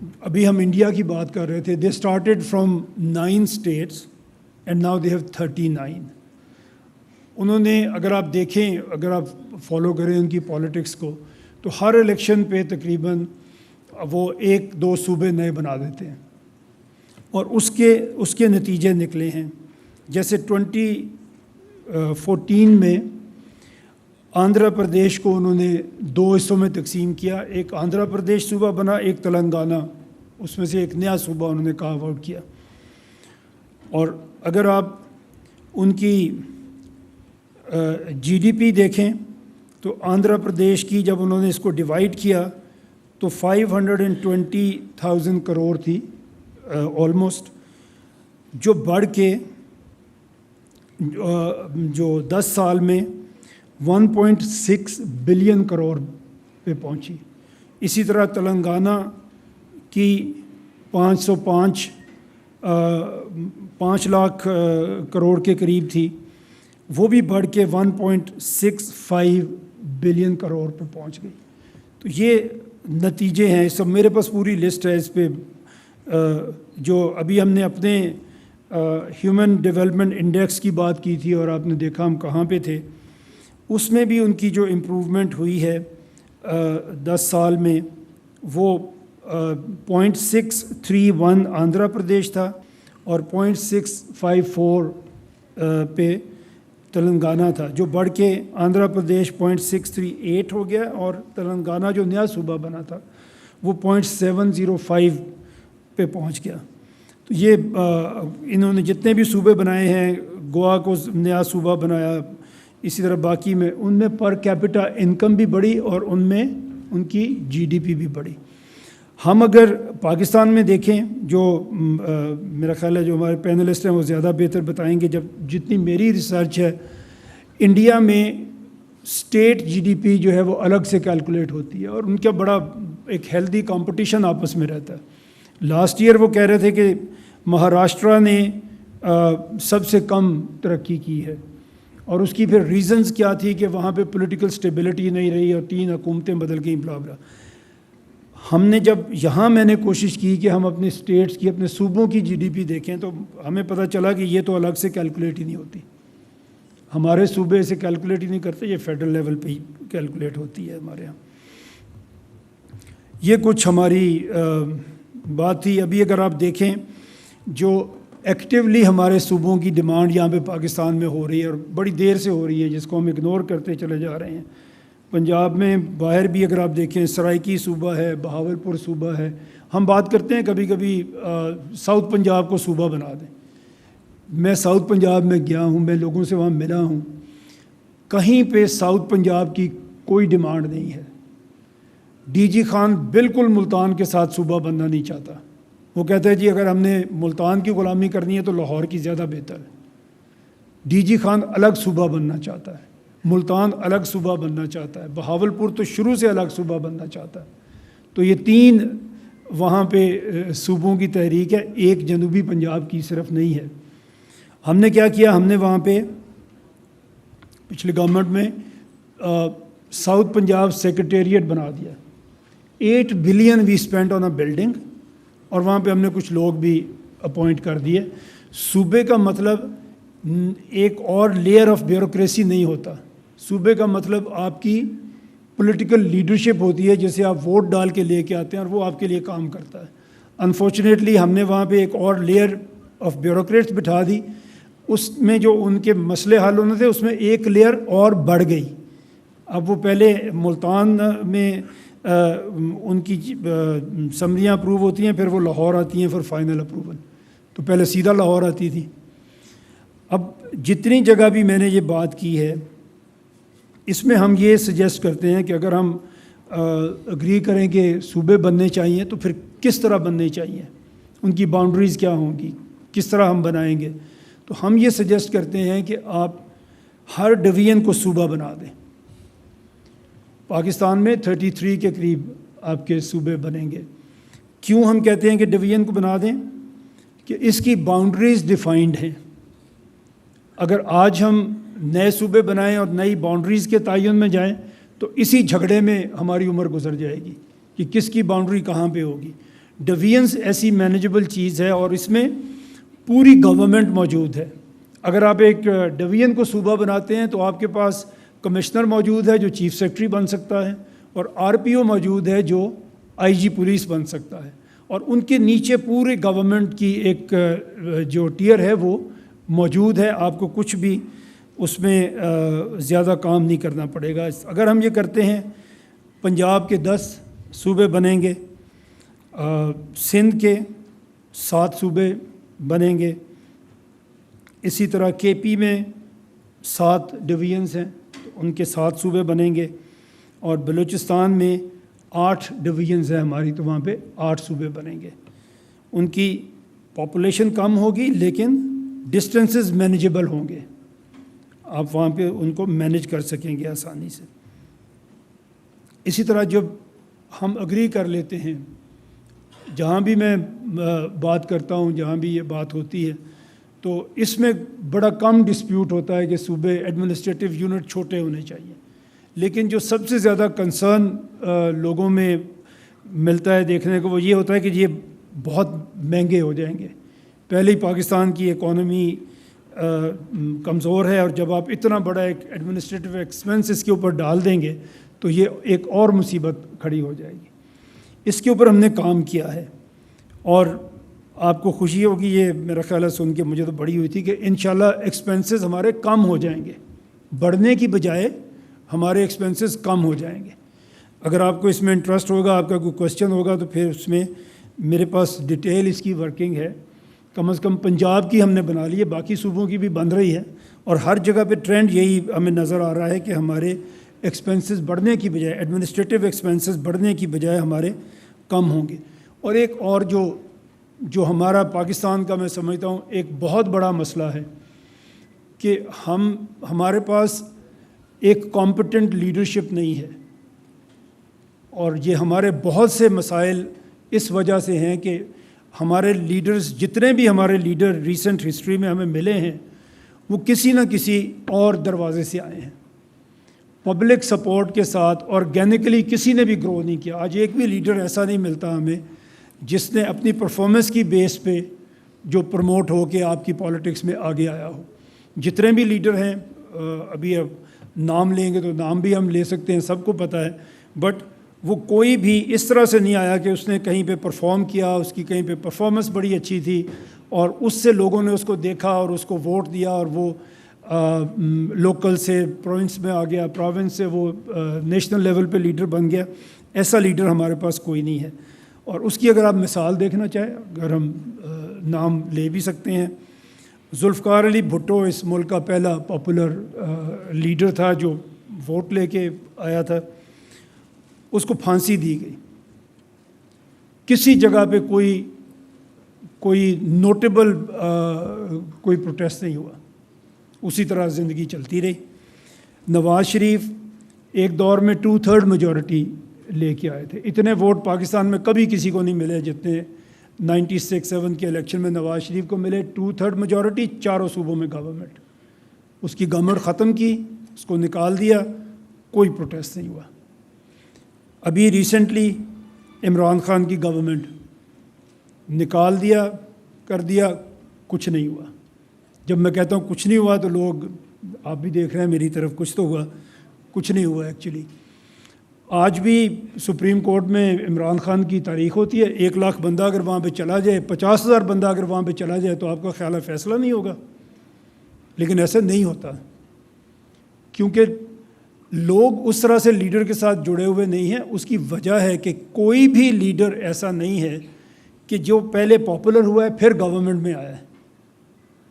अभी हम इंडिया की बात कर रहे थे, they started from 9 states and now they have 39। उन्होंने, अगर आप देखें, अगर आप फॉलो करें उनकी पॉलिटिक्स को, तो हर इलेक्शन पे तकरीबन वो 1-2 सूबे नए बना देते हैं और उसके नतीजे निकले हैं। जैसे 2014 में आंध्र प्रदेश को उन्होंने 2 हिस्सों में तकसीम किया, एक आंध्र प्रदेश सूबा बना, एक तेलंगाना, उसमें से एक नया सूबा उन्होंने कार्व आउट किया। और अगर आप उनकी जीडीपी देखें तो आंध्र प्रदेश की जब उन्होंने इसको डिवाइड किया तो 520,000 करोड़ थी ऑलमोस्ट, जो बढ़ के जो 10 साल में 1.6 बिलियन करोड़ पे पहुंची। इसी तरह तेलंगाना की 5 लाख करोड़ के करीब थी, वो भी बढ़ के 1.65 बिलियन करोड़ पे पहुंच गई। तो ये नतीजे हैं। सब मेरे पास पूरी लिस्ट है इस पे। जो अभी हमने अपने ह्यूमन डेवलपमेंट इंडेक्स की बात की थी और आपने देखा हम कहाँ पे थे, उसमें भी उनकी जो इम्प्रूवमेंट हुई है 10 साल में, वो 0.631 आंध्र प्रदेश था और 0.654 पे तेलंगाना था, जो बढ़ के आंध्र प्रदेश 0.638 हो गया और तेलंगाना जो नया सूबा बना था वो 0.705 पे पहुंच गया। तो ये इन्होंने जितने भी सूबे बनाए हैं, गोवा को नया सूबा बनाया, इसी तरह बाकी में, उनमें पर कैपिटा इनकम भी बढ़ी और उनमें उनकी जीडीपी भी बढ़ी। हम अगर पाकिस्तान में देखें, जो मेरा ख्याल है जो हमारे पैनलिस्ट हैं वो ज़्यादा बेहतर बताएंगे, जब जितनी मेरी रिसर्च है, इंडिया में स्टेट जीडीपी जो है वो अलग से कैलकुलेट होती है और उनका बड़ा एक हेल्दी कंपटीशन आपस में रहता है। लास्ट ईयर वो कह रहे थे कि महाराष्ट्र ने सबसे कम तरक्की की है और उसकी फिर रीज़न्स क्या थी कि वहाँ पे पॉलिटिकल स्टेबिलिटी नहीं रही और 3 हुकूमतें बदल गई, ब्ला ब्ला। हमने जब यहाँ मैंने कोशिश की कि हम अपने स्टेट्स की, अपने सूबों की जीडीपी देखें तो हमें पता चला कि ये तो अलग से कैलकुलेट ही नहीं होती। हमारे सूबे से कैलकुलेट ही नहीं करते, ये फेडरल लेवल पे ही कैलकुलेट होती है हमारे यहाँ। ये कुछ हमारी बात थी। अभी अगर आप देखें जो एक्टिवली हमारे सूबों की डिमांड यहाँ पे पाकिस्तान में हो रही है और बड़ी देर से हो रही है, जिसको हम इग्नोर करते चले जा रहे हैं। पंजाब में बाहर भी अगर आप देखें, सराइकी सूबा है, बहावलपुर सूबा है। हम बात करते हैं कभी कभी साउथ पंजाब को सूबा बना दें। मैं साउथ पंजाब में गया हूँ, मैं लोगों से वहाँ मिला हूँ, कहीं पे साउथ पंजाब की कोई डिमांड नहीं है। डीजी खान बिल्कुल मुल्तान के साथ सूबा बनना नहीं चाहता। वो कहता है जी अगर हमने मुल्तान की ग़ुलामी करनी है तो लाहौर की ज़्यादा बेहतर है। डीजी खान अलग सूबा बनना चाहता है, मुल्तान अलग सूबा बनना चाहता है, बहावलपुर तो शुरू से अलग सूबा बनना चाहता है। तो ये 3 वहाँ पे सूबों की तहरीक है, एक जनूबी पंजाब की सिर्फ नहीं है। हमने क्या किया, हमने वहाँ पे पिछले गवर्नमेंट में साउथ पंजाब सेक्रेटेरिएट बना दिया। 8 billion we spent on a building और वहाँ पे हमने कुछ लोग भी अपॉइंट कर दिए। सूबे का मतलब एक और लेयर ऑफ ब्यूरोक्रेसी नहीं होता। सूबे का मतलब आपकी पॉलिटिकल लीडरशिप होती है, जैसे आप वोट डाल के लेके आते हैं और वो आपके लिए काम करता है। अनफॉर्चुनेटली हमने वहाँ पे एक और लेयर ऑफ ब्यूरोक्रेट्स बिठा दी, उसमें जो उनके मसले हल होने थे उसमें एक लेयर और बढ़ गई। अब वो पहले मुल्तान में उनकी समरियाँ अप्रूव होती हैं, फिर वो लाहौर आती हैं, फिर फाइनल अप्रूवल। तो पहले सीधा लाहौर आती थी। अब जितनी जगह भी मैंने ये बात की है, इसमें हम ये सजेस्ट करते हैं कि अगर हम अग्री करें कि सूबे बनने चाहिए तो फिर किस तरह बनने चाहिए, उनकी बाउंड्रीज़ क्या होंगी, किस तरह हम बनाएंगे। तो हम ये सजेस्ट करते हैं कि आप हर डिवीज़न को सूबा बना दें। पाकिस्तान में 33 के करीब आपके सूबे बनेंगे। क्यों हम कहते हैं कि डिवीज़न को बना दें? कि इसकी बाउंड्रीज़ डिफाइंड हैं। अगर आज हम नए सूबे बनाएं और नई बाउंड्रीज़ के तयन में जाएं तो इसी झगड़े में हमारी उम्र गुजर जाएगी कि किसकी बाउंड्री कहाँ पे होगी। डिवीजन्स ऐसी मैनेजेबल चीज़ है और इसमें पूरी गवर्नमेंट मौजूद है। अगर आप एक डिवीजन को सूबा बनाते हैं तो आपके पास कमिश्नर मौजूद है जो चीफ सेक्रेटरी बन सकता है, और आरपीओ मौजूद है जो आईजी पुलिस बन सकता है, और उनके नीचे पूरे गवर्नमेंट की एक जो टियर है वो मौजूद है। आपको कुछ भी उसमें ज़्यादा काम नहीं करना पड़ेगा। अगर हम ये करते हैं, पंजाब के 10 सूबे बनेंगे, सिंध के 7 सूबे बनेंगे, इसी तरह केपी में 7 डिवीजन्स हैं तो उनके 7 सूबे बनेंगे, और बलूचिस्तान में 8 डिवीजन्स हैं हमारी, तो वहाँ पे 8 सूबे बनेंगे। उनकी पॉपुलेशन कम होगी लेकिन डिस्टेंसेस मैनेजेबल होंगे, आप वहाँ पे उनको मैनेज कर सकेंगे आसानी से। इसी तरह जब हम अग्री कर लेते हैं, जहाँ भी मैं बात करता हूँ, जहाँ भी ये बात होती है, तो इसमें बड़ा कम डिस्प्यूट होता है कि सूबे एडमिनिस्ट्रेटिव यूनिट छोटे होने चाहिए, लेकिन जो सबसे ज़्यादा कंसर्न लोगों में मिलता है देखने को वो ये होता है कि ये बहुत महंगे हो जाएंगे। पहले ही पाकिस्तान की इकॉनमी कमज़ोर है, और जब आप इतना बड़ा एक एडमिनिस्ट्रेटिव एक्सपेंस इसके ऊपर डाल देंगे तो ये एक और मुसीबत खड़ी हो जाएगी। इसके ऊपर हमने काम किया है, और आपको खुशी होगी, ये मेरा ख्याल है सुन के मुझे तो बड़ी हुई थी कि इंशाल्लाह एक्सपेंसेस हमारे कम हो जाएंगे, बढ़ने की बजाय हमारे एक्सपेंसेस कम हो जाएंगे। अगर आपको इसमें इंटरेस्ट होगा, आपका कोई क्वेश्चन होगा, तो फिर उसमें मेरे पास डिटेल इसकी वर्किंग है। कम से कम पंजाब की हमने बना ली है, बाकी सूबों की भी बन रही है, और हर जगह पे ट्रेंड यही हमें नज़र आ रहा है कि हमारे एक्सपेंसेस बढ़ने की बजाय, एडमिनिस्ट्रेटिव एक्सपेंसेस बढ़ने की बजाय हमारे कम होंगे। और एक और जो हमारा पाकिस्तान का मैं समझता हूँ एक बहुत बड़ा मसला है कि हमारे पास एक कॉम्पिटेंट लीडरशिप नहीं है, और ये हमारे बहुत से मसाइल इस वजह से हैं कि हमारे लीडर्स, जितने भी हमारे लीडर रिसेंट हिस्ट्री में हमें मिले हैं, वो किसी न किसी और दरवाजे से आए हैं। पब्लिक सपोर्ट के साथ ऑर्गेनिकली किसी ने भी ग्रो नहीं किया। आज एक भी लीडर ऐसा नहीं मिलता हमें जिसने अपनी परफॉर्मेंस की बेस पे जो प्रमोट हो के आपकी पॉलिटिक्स में आगे आया हो। जितने भी लीडर हैं, अभी अब नाम लेंगे तो नाम भी हम ले सकते हैं, सबको पता है, बट वो कोई भी इस तरह से नहीं आया कि उसने कहीं पे परफॉर्म किया, उसकी कहीं पे परफॉर्मेंस बड़ी अच्छी थी और उससे लोगों ने उसको देखा और उसको वोट दिया और वो लोकल से प्रोविंस में आ गया, प्रोविंस से वो नेशनल लेवल पे लीडर बन गया। ऐसा लीडर हमारे पास कोई नहीं है। और उसकी अगर आप मिसाल देखना चाहें, अगर हम नाम ले भी सकते हैं, जुल्फ़कार अली भुट्टो इस मुल्क का पहला पॉपुलर लीडर था जो वोट लेके आया था। उसको फांसी दी गई, किसी जगह पे कोई नोटेबल कोई प्रोटेस्ट नहीं हुआ, उसी तरह ज़िंदगी चलती रही। नवाज़ शरीफ एक दौर में 2/3 मेजॉरिटी लेके आए थे। इतने वोट पाकिस्तान में कभी किसी को नहीं मिले जितने 96-7 के इलेक्शन में नवाज़ शरीफ को मिले। 2/3 मेजॉरिटी, चारों सूबों में गवर्नमेंट। उसकी गवर्नमेंट ख़त्म की, उसको निकाल दिया, कोई प्रोटेस्ट नहीं हुआ। अभी रिसेंटली इमरान खान की गवर्नमेंट निकाल दिया, कर दिया, कुछ नहीं हुआ। जब मैं कहता हूँ कुछ नहीं हुआ तो लोग, आप भी देख रहे हैं मेरी तरफ, कुछ तो हुआ, कुछ नहीं हुआ एक्चुअली। आज भी सुप्रीम कोर्ट में इमरान खान की तारीख होती है। 1 लाख बंदा अगर वहाँ पे चला जाए, 50,000 बंदा अगर वहाँ पे चला जाए तो आपका ख्याल है फैसला नहीं होगा, लेकिन ऐसा नहीं होता क्योंकि लोग उस तरह से लीडर के साथ जुड़े हुए नहीं हैं। उसकी वजह है कि कोई भी लीडर ऐसा नहीं है कि जो पहले पॉपुलर हुआ है फिर गवर्नमेंट में आया है।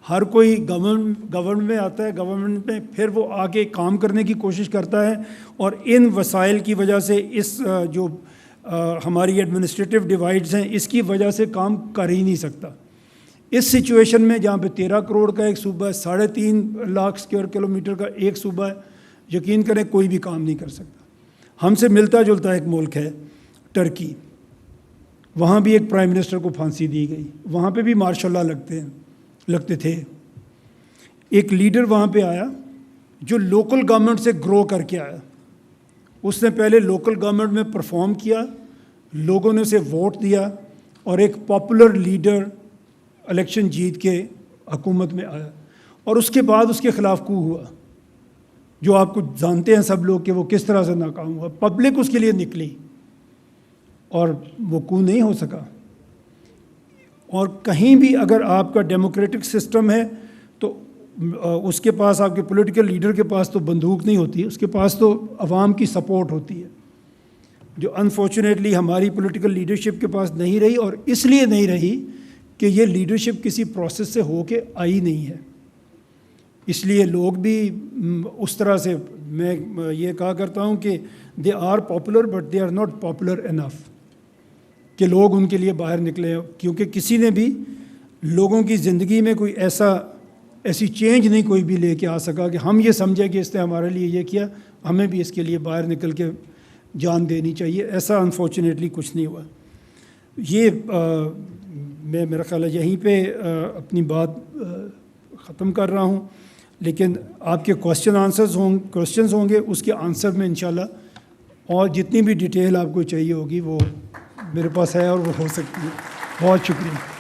हर कोई गवर्नमेंट में आता है, गवर्नमेंट में फिर वो आगे काम करने की कोशिश करता है, और इन वसाइल की वजह से इस जो हमारी एडमिनिस्ट्रेटिव डिवाइड्स हैं, इसकी वजह से काम कर ही नहीं सकता। इस सिचुएशन में जहाँ पे 13 करोड़ का एक सूबा है, 3.5 लाख स्क्वायर किलोमीटर का एक सूबा है, यकीन करें कोई भी काम नहीं कर सकता। हमसे मिलता जुलता एक मुल्क है टर्की, वहाँ भी एक प्राइम मिनिस्टर को फांसी दी गई, वहाँ पे भी मार्शल लॉ लगते थे। एक लीडर वहाँ पे आया जो लोकल गवर्नमेंट से ग्रो करके आया। उसने पहले लोकल गवर्नमेंट में परफॉर्म किया, लोगों ने उसे वोट दिया और एक पॉपुलर लीडर इलेक्शन जीत के हुकूमत में आया, और उसके बाद उसके ख़िलाफ़ कू हुआ, जो आपको जानते हैं सब लोग कि वो किस तरह से नाकाम हुआ। पब्लिक उसके लिए निकली और वो कू नहीं हो सका। और कहीं भी अगर आपका डेमोक्रेटिक सिस्टम है तो उसके पास, आपके पॉलिटिकल लीडर के पास तो बंदूक नहीं होती, उसके पास तो अवाम की सपोर्ट होती है, जो अनफॉर्चुनेटली हमारी पॉलिटिकल लीडरशिप के पास नहीं रही। और इसलिए नहीं रही कि ये लीडरशिप किसी प्रोसेस से हो के आई नहीं है, इसलिए लोग भी उस तरह से, मैं ये कहा करता हूँ कि they are popular but they are not popular enough कि लोग उनके लिए बाहर निकले। क्योंकि किसी ने भी लोगों की ज़िंदगी में कोई ऐसी चेंज नहीं कोई भी लेके आ सका कि हम ये समझे कि इसने हमारे लिए ये किया, हमें भी इसके लिए बाहर निकल के जान देनी चाहिए। ऐसा अनफॉर्चुनेटली कुछ नहीं हुआ। ये मैं मेरा ख्याल है यहीं पे अपनी बात ख़त्म कर रहा हूँ, लेकिन आपके क्वेश्चंस होंगे, उसके आंसर में इंशाल्लाह और जितनी भी डिटेल आपको चाहिए होगी वो मेरे पास है और वो हो सकती है। बहुत शुक्रिया।